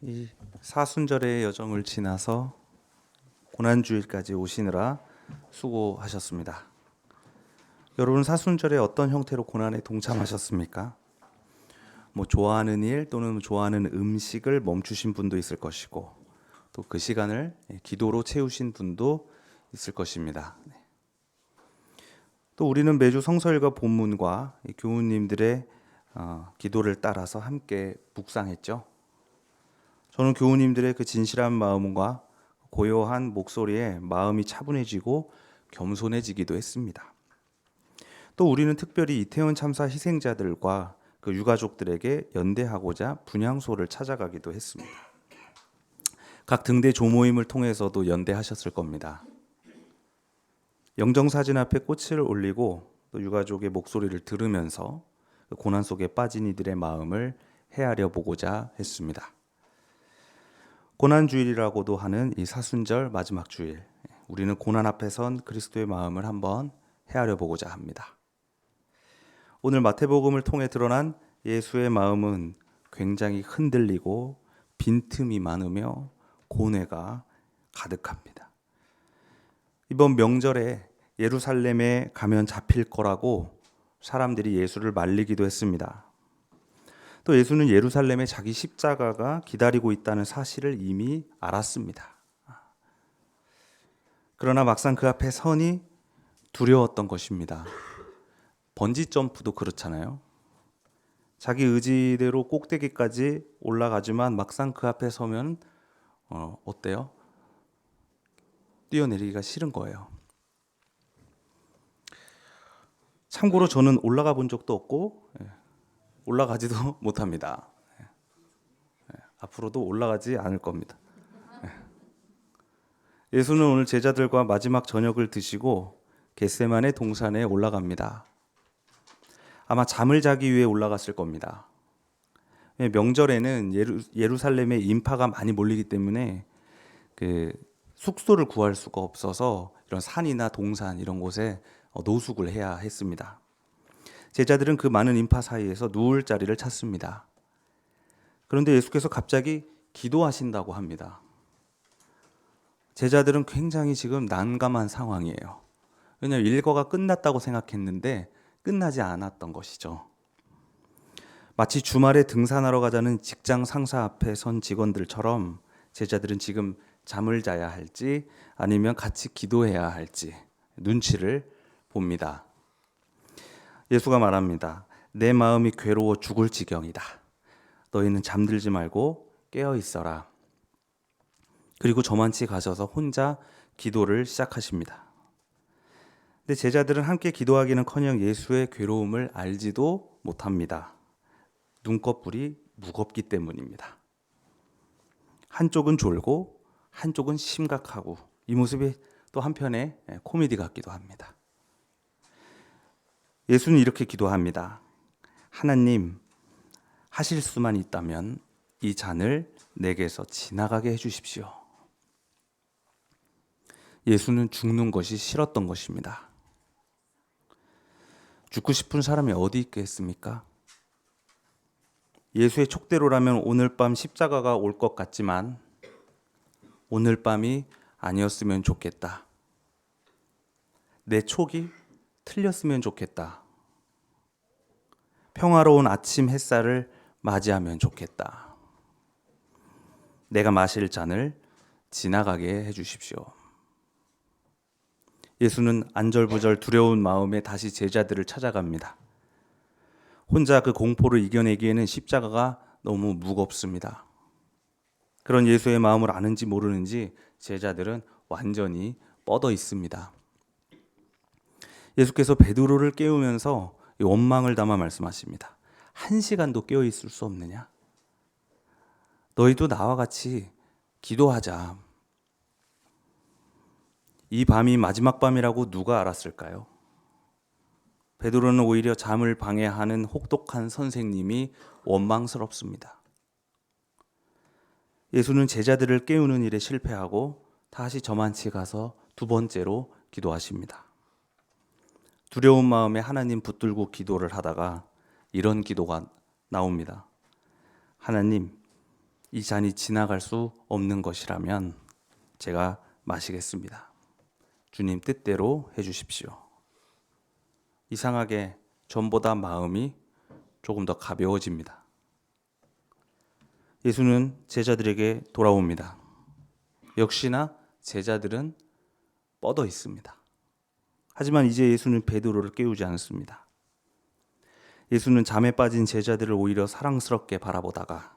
이 사순절의 여정을 지나서 고난주일까지 오시느라 수고하셨습니다. 여러분 사순절에 어떤 형태로 고난에 동참하셨습니까? 좋아하는 일 또는 좋아하는 음식을 멈추신 분도 있을 것이고 또 그 시간을 기도로 채우신 분도 있을 것입니다. 또 우리는 매주 성서일과 본문과 교우님들의 기도를 따라서 함께 묵상했죠. 저는 교우님들의 그 진실한 마음과 고요한 목소리에 마음이 차분해지고 겸손해지기도 했습니다. 또 우리는 특별히 이태원 참사 희생자들과 그 유가족들에게 연대하고자 분향소를 찾아가기도 했습니다. 각 등대 조모임을 통해서도 연대하셨을 겁니다. 영정사진 앞에 꽃을 올리고 또 유가족의 목소리를 들으면서 그 고난 속에 빠진 이들의 마음을 헤아려 보고자 했습니다. 고난주일이라고도 하는 이 사순절 마지막 주일, 우리는 고난 앞에 선 그리스도의 마음을 한번 헤아려 보고자 합니다. 오늘 마태복음을 통해 드러난 예수의 마음은 굉장히 흔들리고 빈틈이 많으며 고뇌가 가득합니다. 이번 명절에 예루살렘에 가면 잡힐 거라고 사람들이 예수를 말리기도 했습니다. 또 예수는 예루살렘에 자기 십자가가 기다리고 있다는 사실을 이미 알았습니다. 그러나 막상 그 앞에 서니 두려웠던 것입니다. 번지 점프도 그렇잖아요. 자기 의지대로 꼭대기까지 올라가지만 막상 그 앞에 서면 어때요? 뛰어내리기가 싫은 거예요. 참고로 저는 올라가 본 적도 없고 올라가지도 못합니다. 앞으로도 올라가지 않을 겁니다. 예수는 오늘 제자들과 마지막 저녁을 드시고 겟세마네 동산에 올라갑니다. 아마 잠을 자기 위해 올라갔을 겁니다. 명절에는 예루살렘에 인파가 많이 몰리기 때문에 그 숙소를 구할 수가 없어서 이런 산이나 동산 이런 곳에 노숙을 해야 했습니다. 제자들은 그 많은 인파 사이에서 누울 자리를 찾습니다. 그런데 예수께서 갑자기 기도하신다고 합니다. 제자들은 굉장히 지금 난감한 상황이에요. 왜냐하면 일과가 끝났다고 생각했는데 끝나지 않았던 것이죠. 마치 주말에 등산하러 가자는 직장 상사 앞에 선 직원들처럼 제자들은 지금 잠을 자야 할지 아니면 같이 기도해야 할지 눈치를 봅니다. 예수가 말합니다. 내 마음이 괴로워 죽을 지경이다. 너희는 잠들지 말고 깨어 있어라. 그리고 저만치 가셔서 혼자 기도를 시작하십니다. 근데 제자들은 함께 기도하기는커녕 예수의 괴로움을 알지도 못합니다. 눈꺼풀이 무겁기 때문입니다. 한쪽은 졸고 한쪽은 심각하고 이 모습이 또 한편에 코미디 같기도 합니다. 예수는 이렇게 기도합니다. 하나님, 하실 수만 있다면 이 잔을 내게서 지나가게 해주십시오. 예수는 죽는 것이 싫었던 것입니다. 죽고 싶은 사람이 어디 있겠습니까? 예수의 촉대로라면 오늘 밤 십자가가 올 것 같지만 오늘 밤이 아니었으면 좋겠다. 내 촉이 틀렸으면 좋겠다. 평화로운 아침 햇살을 맞이하면 좋겠다. 내가 마실 잔을 지나가게 해주십시오. 예수는 안절부절 두려운 마음에 다시 제자들을 찾아갑니다. 혼자 그 공포를 이겨내기에는 십자가가 너무 무겁습니다. 그런 예수의 마음을 아는지 모르는지 제자들은 완전히 뻗어 있습니다. 예수께서 베드로를 깨우면서 원망을 담아 말씀하십니다. 1시간도 깨어 있을 수 없느냐? 너희도 나와 같이 기도하자. 이 밤이 마지막 밤이라고 누가 알았을까요? 베드로는 오히려 잠을 방해하는 혹독한 선생님이 원망스럽습니다. 예수는 제자들을 깨우는 일에 실패하고 다시 저만치 가서 두 번째로 기도하십니다. 두려운 마음에 하나님 붙들고 기도를 하다가 이런 기도가 나옵니다. 하나님, 이 잔이 지나갈 수 없는 것이라면 제가 마시겠습니다. 주님 뜻대로 해주십시오. 이상하게 전보다 마음이 조금 더 가벼워집니다. 예수는 제자들에게 돌아옵니다. 역시나 제자들은 뻗어 있습니다. 하지만 이제 예수는 베드로를 깨우지 않습니다. 예수는 잠에 빠진 제자들을 오히려 사랑스럽게 바라보다가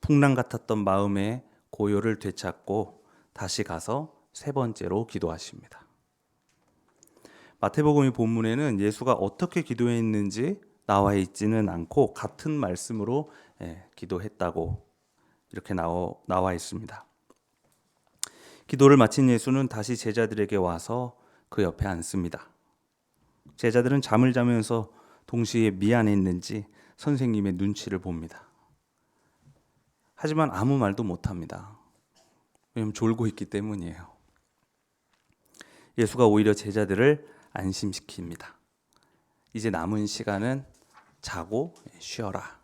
풍랑 같았던 마음의 고요를 되찾고 다시 가서 세 번째로 기도하십니다. 마태복음의 본문에는 예수가 어떻게 기도했는지 나와 있지는 않고 같은 말씀으로 기도했다고 이렇게 나와 있습니다. 기도를 마친 예수는 다시 제자들에게 와서 그 옆에 앉습니다. 제자들은 잠을 자면서 동시에 미안했는지 선생님의 눈치를 봅니다. 하지만 아무 말도 못합니다. 왜냐하면 졸고 있기 때문이에요. 예수가 오히려 제자들을 안심시킵니다. 이제 남은 시간은 자고 쉬어라.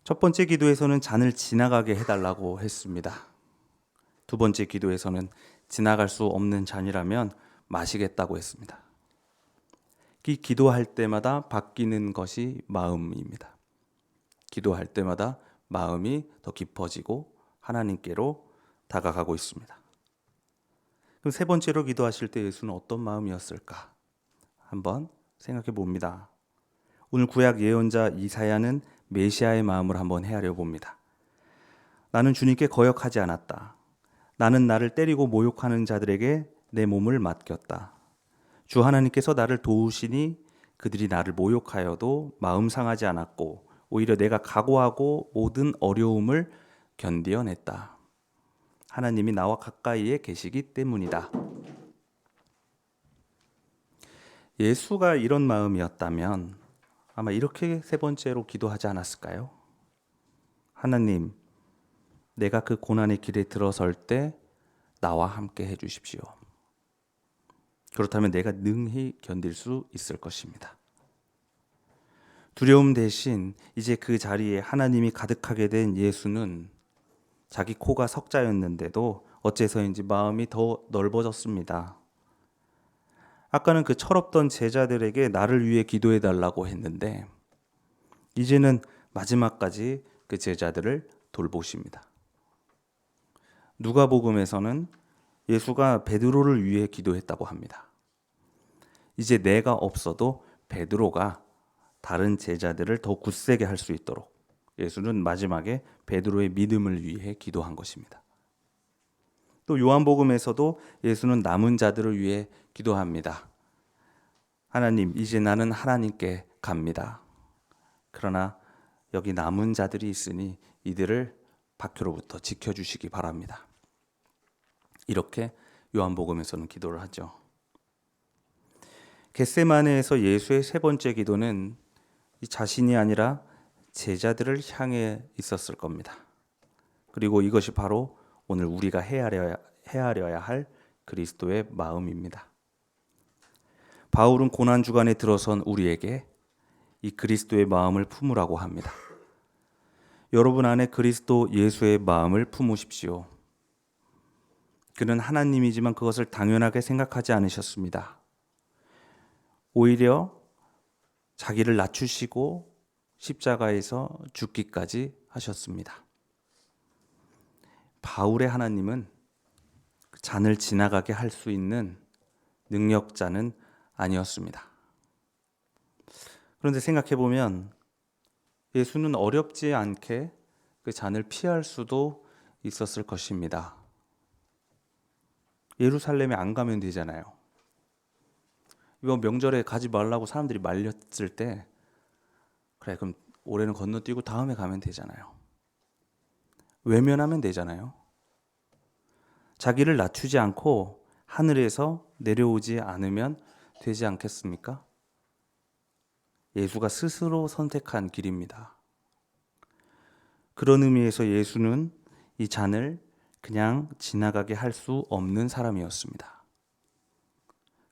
첫 번째 기도에서는 잔을 지나가게 해달라고 했습니다. 두 번째 기도에서는 지나갈 수 없는 잔이라면 마시겠다고 했습니다. 기도할 때마다 바뀌는 것이 마음입니다. 기도할 때마다 마음이 더 깊어지고 하나님께로 다가가고 있습니다. 그럼 세 번째로 기도하실 때 예수는 어떤 마음이었을까? 한번 생각해 봅니다. 오늘 구약 예언자 이사야는 메시아의 마음을 한번 헤아려 봅니다. 나는 주님께 거역하지 않았다. 나는 나를 때리고 모욕하는 자들에게 내 몸을 맡겼다. 주 하나님께서 나를 도우시니 그들이 나를 모욕하여도 마음 상하지 않았고 오히려 내가 각오하고 모든 어려움을 견디어냈다. 하나님이 나와 가까이에 계시기 때문이다. 예수가 이런 마음이었다면 아마 이렇게 세 번째로 기도하지 않았을까요? 하나님, 내가 그 고난의 길에 들어설 때 나와 함께 해주십시오. 그렇다면 내가 능히 견딜 수 있을 것입니다. 두려움 대신 이제 그 자리에 하나님이 가득하게 된 예수는 자기 코가 석자였는데도 어째서인지 마음이 더 넓어졌습니다. 아까는 그 철없던 제자들에게 나를 위해 기도해 달라고 했는데 이제는 마지막까지 그 제자들을 돌보십니다. 누가복음에서는 예수가 베드로를 위해 기도했다고 합니다. 이제 내가 없어도 베드로가 다른 제자들을 더 굳세게 할 수 있도록 예수는 마지막에 베드로의 믿음을 위해 기도한 것입니다. 또 요한복음에서도 예수는 남은 자들을 위해 기도합니다. 하나님, 이제 나는 하나님께 갑니다. 그러나 여기 남은 자들이 있으니 이들을 박해로부터 지켜주시기 바랍니다. 이렇게 요한복음에서는 기도를 하죠. 겟세마네에서 예수의 세 번째 기도는 자신이 아니라 제자들을 향해 있었을 겁니다. 그리고 이것이 바로 오늘 우리가 헤아려야 할 그리스도의 마음입니다. 바울은 고난 주간에 들어선 우리에게 이 그리스도의 마음을 품으라고 합니다. 여러분 안에 그리스도 예수의 마음을 품으십시오. 그는 하나님이지만 그것을 당연하게 생각하지 않으셨습니다. 오히려 자기를 낮추시고 십자가에서 죽기까지 하셨습니다. 바울의 하나님은 잔을 지나가게 할 수 있는 능력자는 아니었습니다. 그런데 생각해보면 예수는 어렵지 않게 그 잔을 피할 수도 있었을 것입니다. 예루살렘에 안 가면 되잖아요. 이번 명절에 가지 말라고 사람들이 말렸을 때 그래 그럼 올해는 건너뛰고 다음에 가면 되잖아요. 외면하면 되잖아요. 자기를 낮추지 않고 하늘에서 내려오지 않으면 되지 않겠습니까? 예수가 스스로 선택한 길입니다. 그런 의미에서 예수는 이 잔을 그냥 지나가게 할 수 없는 사람이었습니다.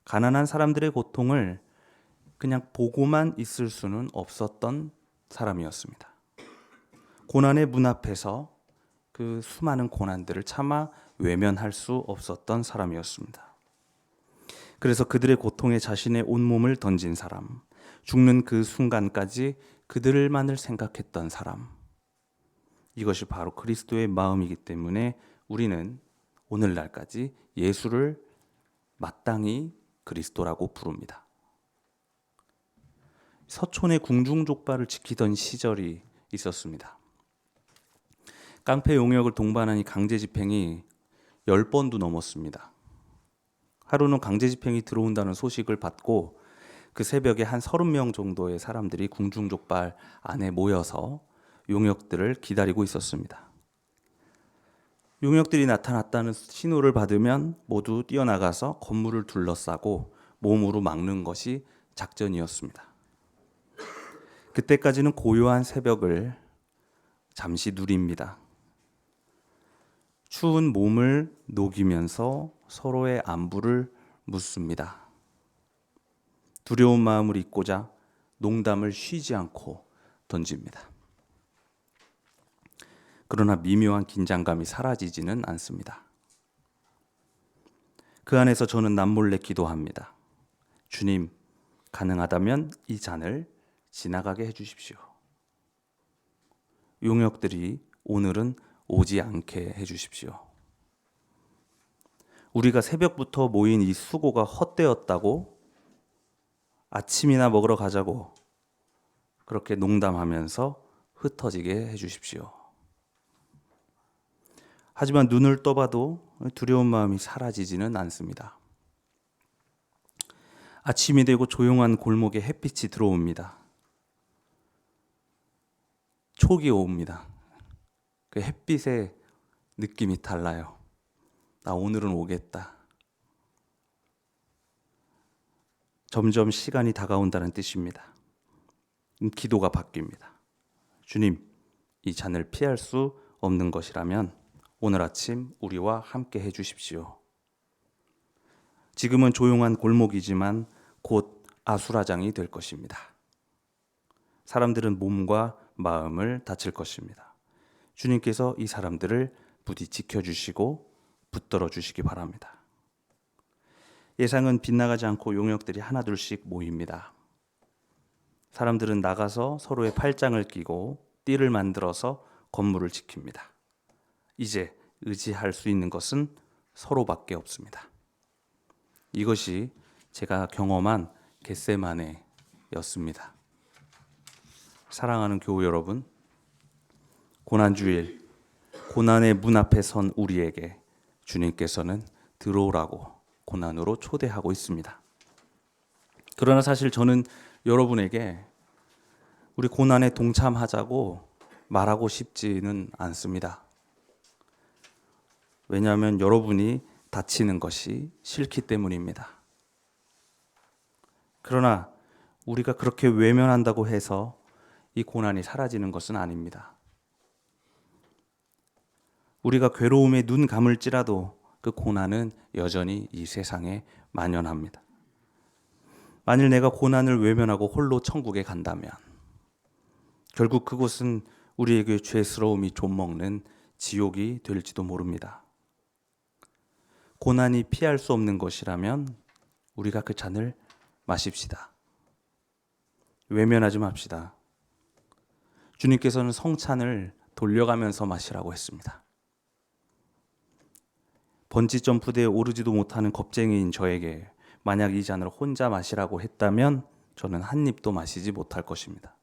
가난한 사람들의 고통을 그냥 보고만 있을 수는 없었던 사람이었습니다. 고난의 문 앞에서 그 수많은 고난들을 차마 외면할 수 없었던 사람이었습니다. 그래서 그들의 고통에 자신의 온몸을 던진 사람, 죽는 그 순간까지 그들만을 생각했던 사람, 이것이 바로 그리스도의 마음이기 때문에 우리는 오늘날까지 예수를 마땅히 그리스도라고 부릅니다. 서촌의 궁중족발을 지키던 시절이 있었습니다. 깡패 용역을 동반하니 강제 집행이 10번도 넘었습니다. 하루는 강제 집행이 들어온다는 소식을 받고 그 새벽에 한 30명 정도의 사람들이 궁중족발 안에 모여서 용역들을 기다리고 있었습니다. 용역들이 나타났다는 신호를 받으면 모두 뛰어나가서 건물을 둘러싸고 몸으로 막는 것이 작전이었습니다. 그때까지는 고요한 새벽을 잠시 누립니다. 추운 몸을 녹이면서 서로의 안부를 묻습니다. 두려운 마음을 잊고자 농담을 쉬지 않고 던집니다. 그러나 미묘한 긴장감이 사라지지는 않습니다. 그 안에서 저는 남몰래 기도합니다. 주님, 가능하다면 이 잔을 지나가게 해주십시오. 용역들이 오늘은 오지 않게 해주십시오. 우리가 새벽부터 모인 이 수고가 헛되었다고 아침이나 먹으러 가자고 그렇게 농담하면서 흩어지게 해주십시오. 하지만 눈을 떠봐도 두려운 마음이 사라지지는 않습니다. 아침이 되고 조용한 골목에 햇빛이 들어옵니다. 촉이 옵니다. 그 햇빛의 느낌이 달라요. 나 오늘은 오겠다. 점점 시간이 다가온다는 뜻입니다. 기도가 바뀝니다. 주님, 이 잔을 피할 수 없는 것이라면 오늘 아침 우리와 함께 해주십시오. 지금은 조용한 골목이지만 곧 아수라장이 될 것입니다. 사람들은 몸과 마음을 다칠 것입니다. 주님께서 이 사람들을 부디 지켜주시고 붙들어 주시기 바랍니다. 예상은 빗나가지 않고 용역들이 하나둘씩 모입니다. 사람들은 나가서 서로의 팔짱을 끼고 띠를 만들어서 건물을 지킵니다. 이제 의지할 수 있는 것은 서로밖에 없습니다. 이것이 제가 경험한 겟세마네였습니다. 사랑하는 교우 여러분, 고난주일, 고난의 문 앞에 선 우리에게 주님께서는 들어오라고 고난으로 초대하고 있습니다. 그러나 사실 저는 여러분에게 우리 고난에 동참하자고 말하고 싶지는 않습니다. 왜냐하면 여러분이 다치는 것이 싫기 때문입니다. 그러나 우리가 그렇게 외면한다고 해서 이 고난이 사라지는 것은 아닙니다. 우리가 괴로움에 눈 감을지라도 그 고난은 여전히 이 세상에 만연합니다. 만일 내가 고난을 외면하고 홀로 천국에 간다면 결국 그곳은 우리에게 죄스러움이 좀먹는 지옥이 될지도 모릅니다. 고난이 피할 수 없는 것이라면 우리가 그 잔을 마십시다. 외면하지 맙시다. 주님께서는 성찬을 돌려가면서 마시라고 했습니다. 번지 점프대에 오르지도 못하는 겁쟁이인 저에게 만약 이 잔을 혼자 마시라고 했다면 저는 한 입도 마시지 못할 것입니다.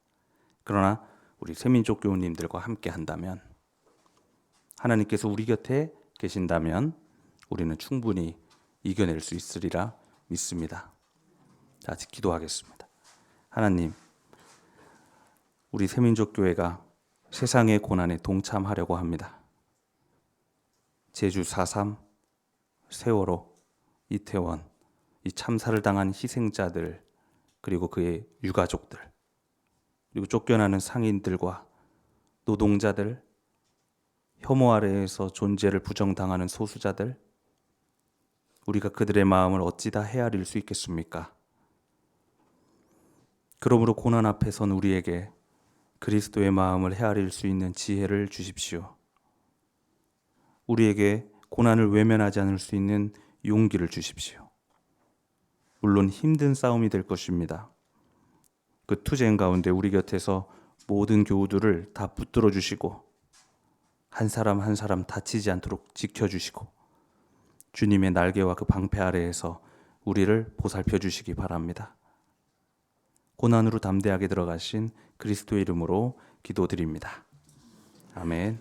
그러나 우리 새민족 교우님들과 함께 한다면, 하나님께서 우리 곁에 계신다면 우리는 충분히 이겨낼 수 있으리라 믿습니다. 자, 기도하겠습니다. 하나님, 우리 새민족 교회가 세상의 고난에 동참하려고 합니다. 제주 4.3, 세월호, 이태원, 이 참사를 당한 희생자들, 그리고 그의 유가족들, 그리고 쫓겨나는 상인들과 노동자들, 혐오 아래에서 존재를 부정당하는 소수자들, 우리가 그들의 마음을 어찌 다 헤아릴 수 있겠습니까? 그러므로 고난 앞에 선 우리에게 그리스도의 마음을 헤아릴 수 있는 지혜를 주십시오. 우리에게 고난을 외면하지 않을 수 있는 용기를 주십시오. 물론 힘든 싸움이 될 것입니다. 그 투쟁 가운데 우리 곁에서 모든 교우들을 다 붙들어 주시고 한 사람 한 사람 다치지 않도록 지켜주시고 주님의 날개와 그 방패 아래에서 우리를 보살펴 주시기 바랍니다. 고난으로 담대하게 들어가신 그리스도의 이름으로 기도드립니다. 아멘.